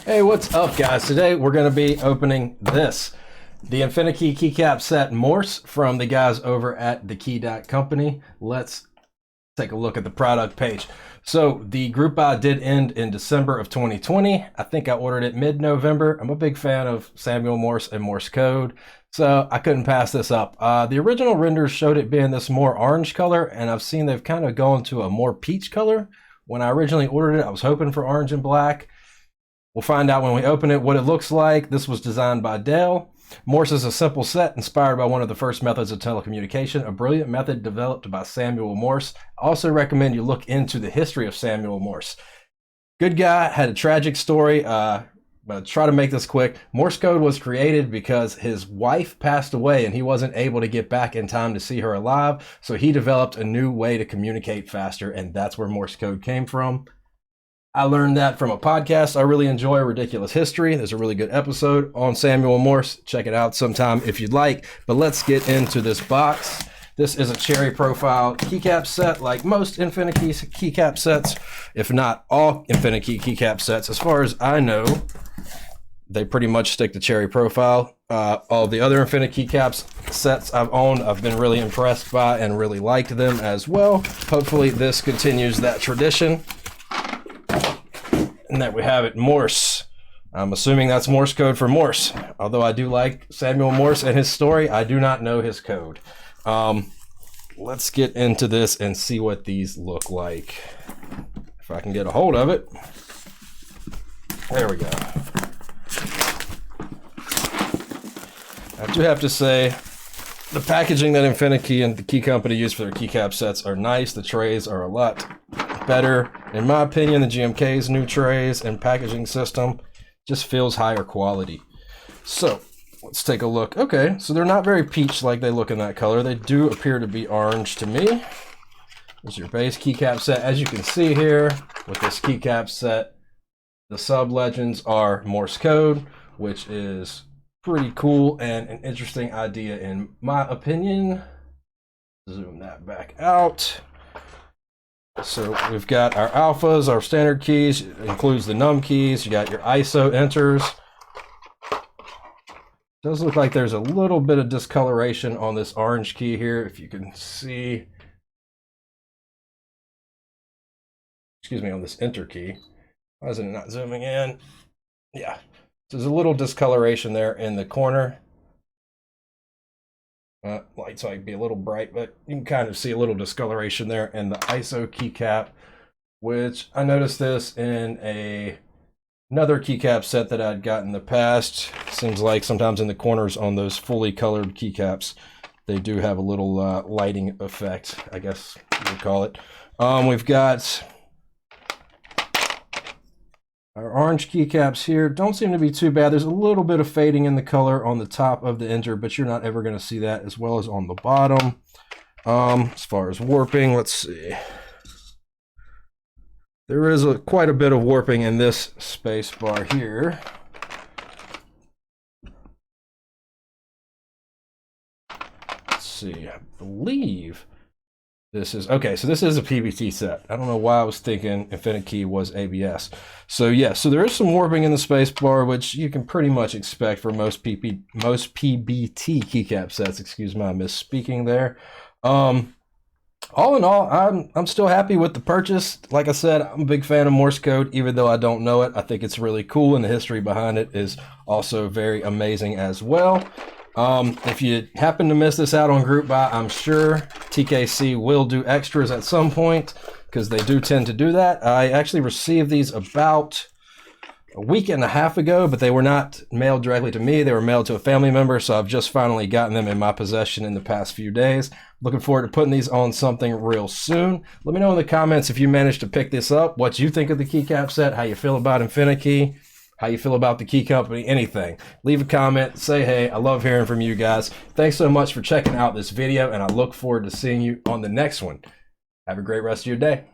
Hey, what's up, guys? Today we're going to be opening this, the Infinikey keycap set Morse from the guys over at the Key Company. Let's take a look at the product page. So the group buy did end in December of 2020. I think I ordered it mid-November. I'm a big fan of Samuel Morse and Morse code, so I couldn't pass this up. The original renders showed it being this more orange color, and I've seen they've kind of gone to a more peach color. When I originally ordered it, I was hoping for orange and black. We'll find out when we open it what it looks like. This was designed by Dell. Morse is a simple set inspired by one of the first methods of telecommunication, a brilliant method developed by Samuel Morse. I also recommend you look into the history of Samuel Morse. Good guy, had a tragic story, but I'll try to make this quick. Morse code was created because his wife passed away and he wasn't able to get back in time to see her alive, so he developed a new way to communicate faster, and that's where Morse code came from. I learned that from a podcast I really enjoy, Ridiculous History. There's a really good episode on Samuel Morse. Check it out sometime if you'd like. But let's get into this box. This is a cherry profile keycap set, like most Infinikey keycap sets, if not all Infinikey keycap sets. As far as I know, they pretty much stick to cherry profile. All the other Infinity keycaps sets I've owned, I've been really impressed by and really liked them as well. Hopefully this continues that tradition. And that we have it Morse. I'm assuming that's Morse code for Morse. Although I do like Samuel Morse and his story, I do not know his code. Let's get into this and see what these look like. If I can get a hold of it. There we go. I do have to say, the packaging that Infinikey and the Key Company use for their keycap sets are nice. The trays are a lot better, in my opinion. The GMK's new trays and packaging system just feels higher quality. So let's take a look. Okay, so they're not very peach like they look in that color. They do appear to be orange to me. There's your base keycap set. As you can see here with this keycap set, the sub legends are Morse code, which is pretty cool and an interesting idea in my opinion. Zoom that back out. So we've got our alphas, our standard keys, includes the num keys. You got your ISO enters. Does look like there's a little bit of discoloration on this orange key here, if you can see. Excuse me, on this enter key. Why is it not zooming in? Yeah, there's a little discoloration there in the corner. Lights might be a little bright, but you can kind of see a little discoloration there in the ISO keycap, which I noticed this in another keycap set that I'd got in the past. Seems like sometimes in the corners on those fully colored keycaps, they do have a little lighting effect, I guess you would call it. We've got our orange keycaps here. Don't seem to be too bad. There's a little bit of fading in the color on the top of the enter, but you're not ever going to see that, as well as on the bottom. As far as warping, let's see. There is quite a bit of warping in this space bar here. Let's see. I believe this is okay. So this is a PBT set. I don't know why I was thinking Infinikey was ABS. So yeah, so there is some warping in the space bar, which you can pretty much expect for most PBT keycap sets. Excuse my misspeaking there. All in all, I'm still happy with the purchase. Like I said, I'm a big fan of Morse code, even though I don't know it. I think it's really cool, and the history behind it is also very amazing as well. If you happen to miss this out on group buy, I'm sure TKC will do extras at some point, because they do tend to do that. I actually received these about a week and a half ago, but they were not mailed directly to me. They were mailed to a family member, so I've just finally gotten them in my possession in the past few days. Looking forward to putting these on something real soon. Let me know in the comments if you managed to pick this up, what you think of the keycap set, how you feel about Infinikey, how you feel about the Key Company, anything. Leave a comment, say hey. I love hearing from you guys. Thanks so much for checking out this video, and I look forward to seeing you on the next one. Have a great rest of your day.